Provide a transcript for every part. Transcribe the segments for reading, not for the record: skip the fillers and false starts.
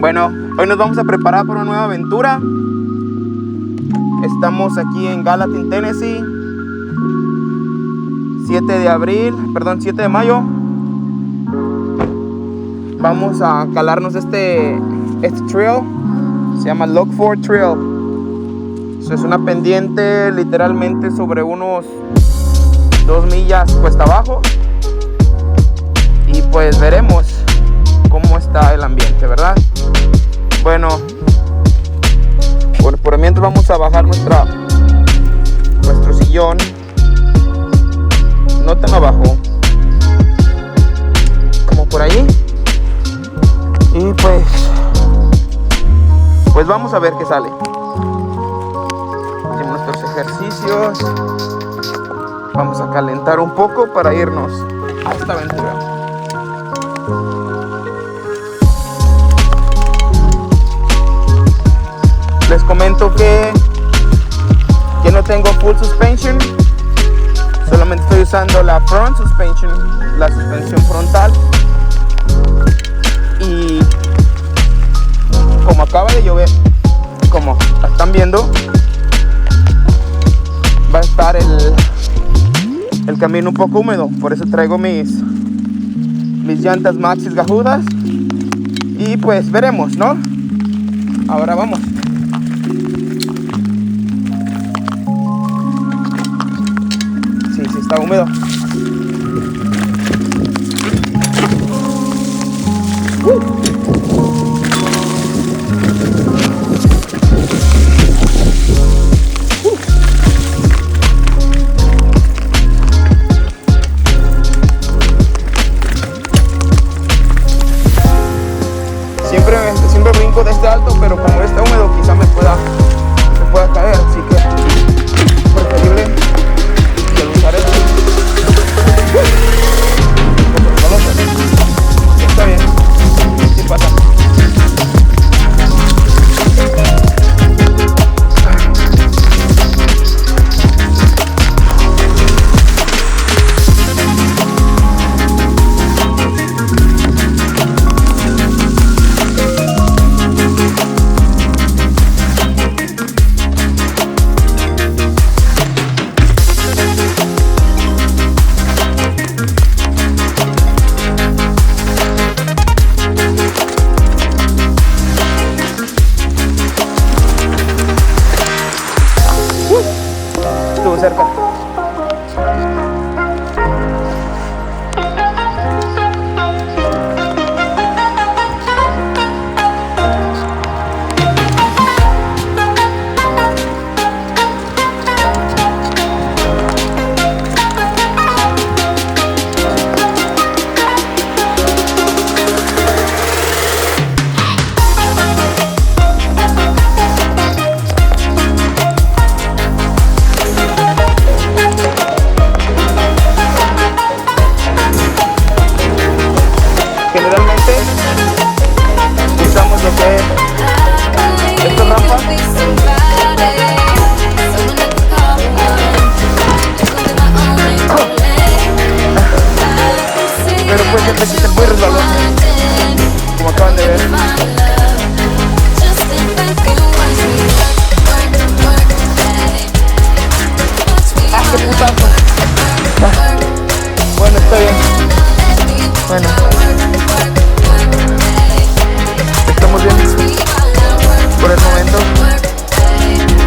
Bueno, hoy nos vamos a preparar para una nueva aventura. Estamos aquí en Gallatin, Tennessee. 7 de mayo. Vamos a calarnos este trail. Se llama Lock Ford Trail. Es una pendiente literalmente sobre unos 2 millas cuesta abajo. Y pues veremos cómo está el ambiente, ¿verdad? Bueno, por el mientras vamos a bajar nuestro sillón. No tan abajo, como por ahí. Y pues vamos a ver qué sale. En nuestros ejercicios vamos a calentar un poco para irnos a esta aventura. Les comento que no tengo full suspension, solamente estoy usando la front suspension, la suspensión frontal. Y como acaba de llover, como están viendo, va a estar el camino un poco húmedo, por eso traigo mis llantas Maxxis gajudas. Y pues veremos, ¿no? Ahora vamos. Sí, está húmedo. Siempre brinco de este alto, pero como está húmedo quizá me pueda caer, así que preferible que usar esto. Está bien, sí pasa. Estuvo cerca. Generalmente usamos lo que es esta rampa, pero pues siempre existe muy resbaloso, como acaban de ver. ¡Ah, qué putazo! Bueno, está bien. Bueno, estamos bien por el momento,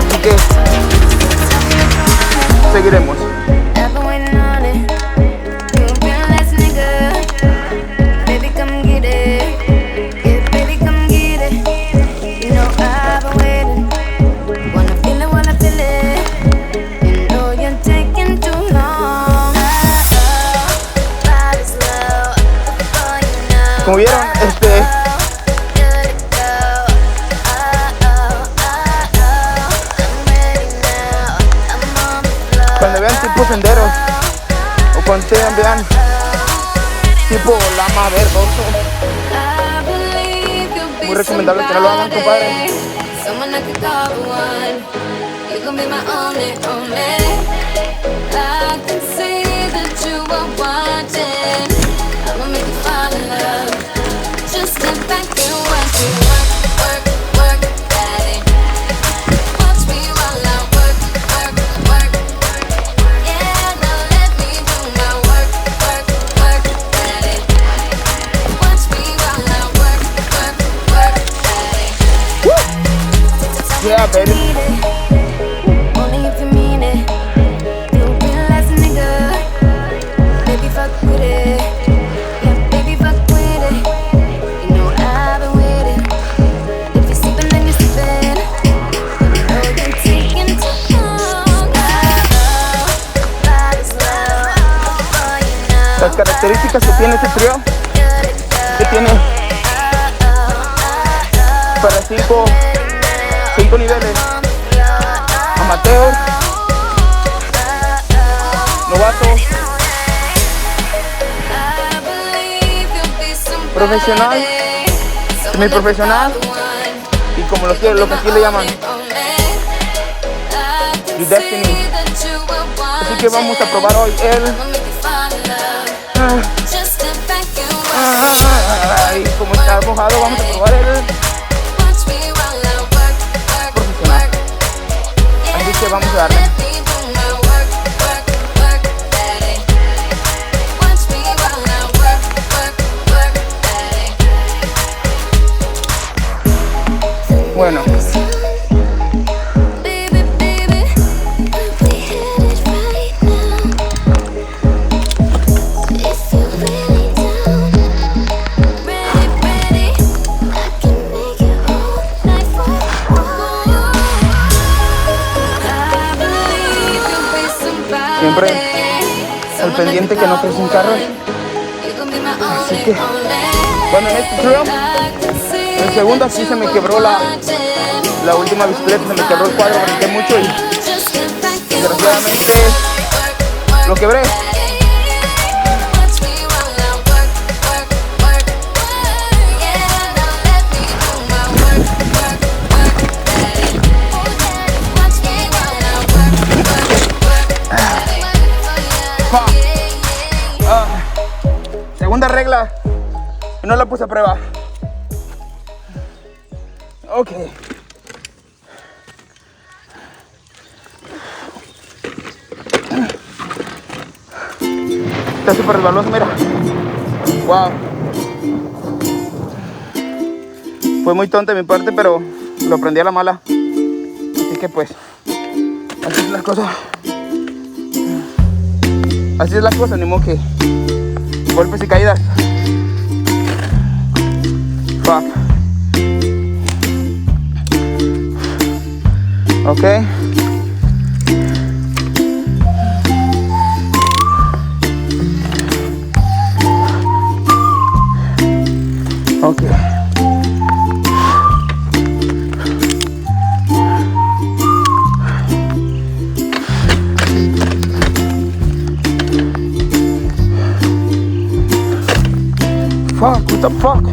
así que seguiremos. Como vieron, cuando vean tipo senderos o cuando vean tipo lama verdoso, muy recomendable que no lo hagan, compadre. Just step back and watch it. Yeah, baby. Only if you mean it. You realize, nigga. Baby, fuck with it. Yeah, baby, fuck with it. You know I've been with it. If you're sleeping, then you're sleeping. You know you're taking too long. Las características que tiene este trío, que tiene para 5 niveles: amateur, novato, profesional, semiprofesional y como lo que aquí le llaman The Destiny. Así que vamos a probar hoy el ay, como está mojado, vamos a probar el profesional. Así que vamos a darle. Bueno, siempre al pendiente que no crece un carro. Así que, bueno, en este trío, el segundo aquí se me quebró la última bicicleta, se me quebró el cuadro, brinqué mucho y desgraciadamente lo quebré. Segunda regla, y no la puse a prueba. Ok. Está súper resbaloso, mira. Wow. Fue muy tonta de mi parte, pero lo aprendí a la mala. Así que pues, así es la cosa. Así es la cosa, ni modo que golpes y caídas. Fuck. Ok. Ok. Fuck, what the fuck?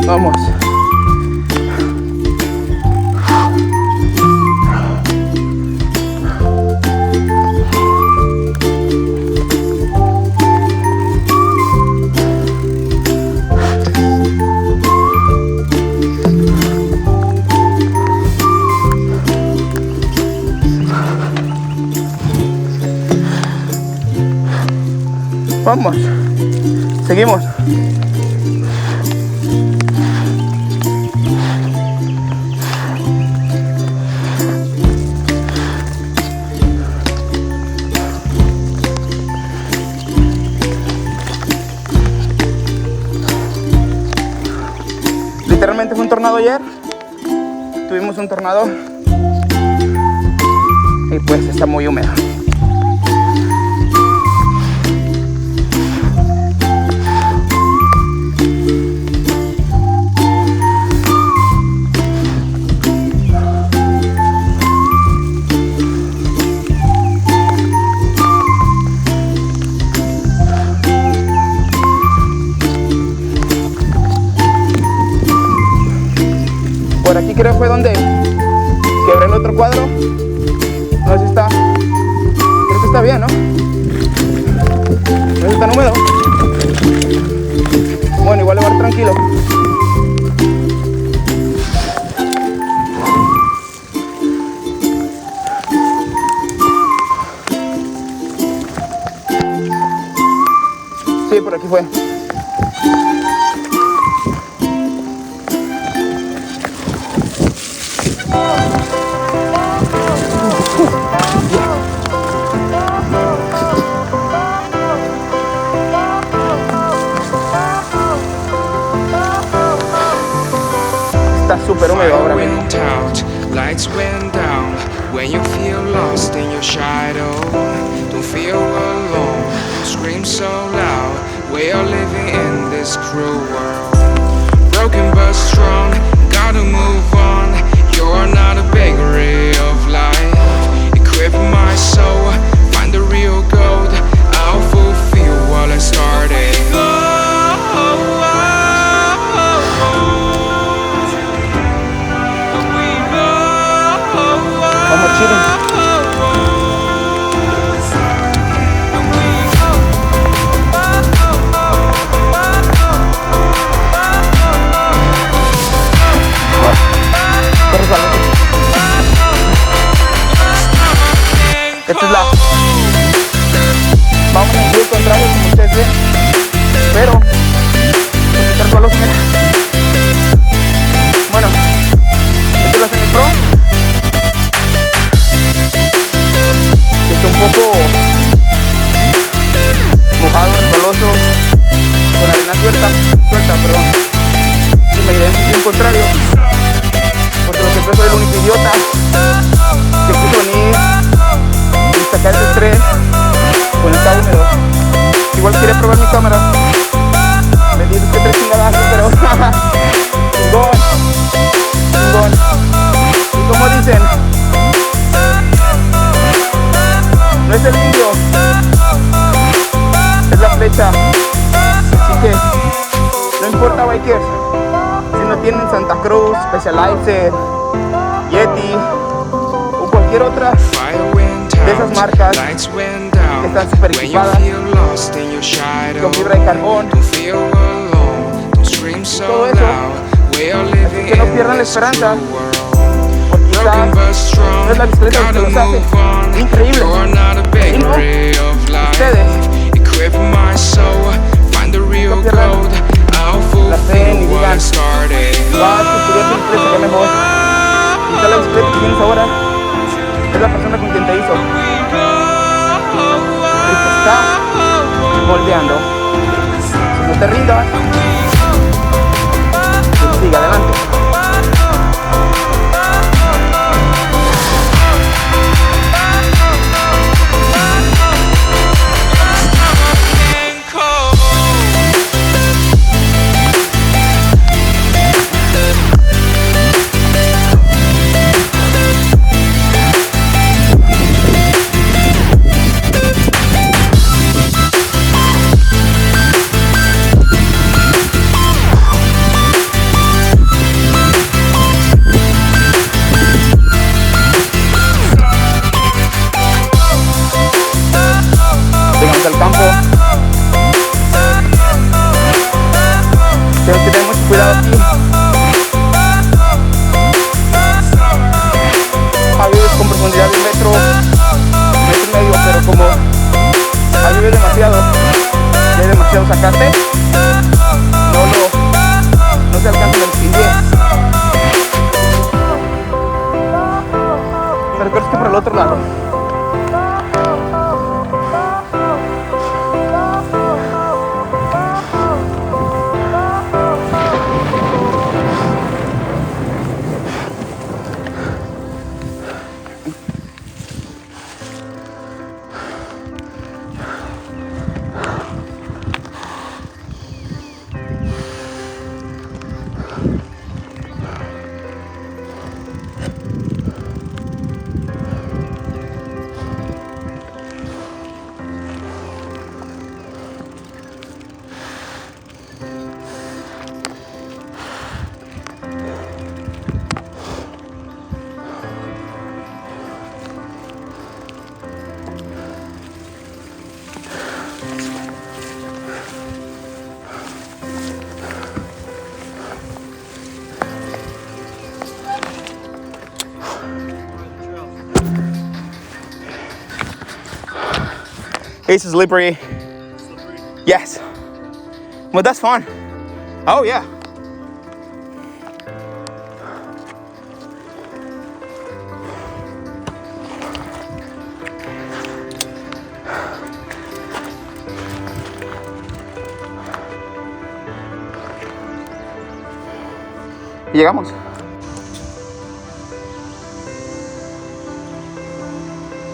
Vamos. Vamos. Seguimos. Literalmente fue un tornado ayer. Tuvimos un tornado y pues está muy húmedo. Por aquí creo fue donde quebré el otro cuadro. No sé si está. Creo que está bien, ¿no? No sé si está húmedo. Bueno, igual le va a dar tranquilo. Sí, por aquí fue. Está súper húmedo ahora mismo. Lights went down when you feel lost in your shadow. Don't feel alone, scream so loud. We are living in this cruel world. Broken but strong, gotta move on. You're not a bakery of life. Equip my soul, find the real gold. I'll fulfill what I started. Vamos, chile. Esta es la. Vamos en el contrario, como ustedes ven. Pero quitar suelos, mira. Bueno, esto lo hace en el Pro. Está un poco mojado, resbaloso, con arena suelta, perdón. Y me iré en sentido contrario, porque lo que soy el único idiota que quiso venir y sacar el estrés cuando está húmedo. Igual quería probar mi cámara. Me dices que 3 chingadazos, pero chingón. Y como dicen, no es el indio, es la flecha. Así que no importa, bikers, si no tienen Santa Cruz, Specialized, Yeti o cualquier otra de esas marcas que están super equipadas con fibra de carbón y todo eso. Así que no pierdan la esperanza, porque quizás no es la bicicleta que los hace increíble, sino ustedes. No pierdan la fe y digan, wow, si tuviera tu bicicleta sería mejor. Quizás la bicicleta que tienes ahora es la persona con quien te hizo, y te está moldeando. Si no te rindas, pues sigue adelante. Al campo, tenemos que tener mucho cuidado aquí. Hay veces con profundidad de 1 metro, 1,5 metros, pero como hay veces demasiado y hay demasiado sacate, no se alcanza a distinguir. Pero creo que por el otro lado. It's slippery. Yes. But that's fun. Oh yeah. Y llegamos.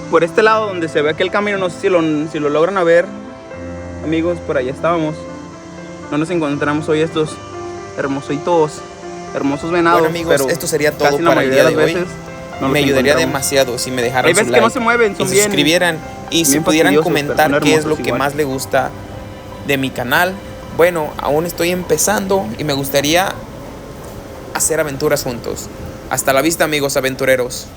Por este lado donde se ve aquel camino, no sé si lo logran ver, amigos, por allá estábamos. No nos encontramos hoy estos hermosos venados. Bueno, amigos, pero esto sería todo casi la para el mayoría día de las hoy. veces no Me los ayudaría encontramos. demasiado si me dejaran Hay su veces like que no se mueven, son y se bien, suscribieran y si bien pudieran fastidiosos, pero comentar son qué es lo hermosos que igual. más le gusta de mi canal. Bueno, aún estoy empezando y me gustaría hacer aventuras juntos. Hasta la vista, amigos aventureros.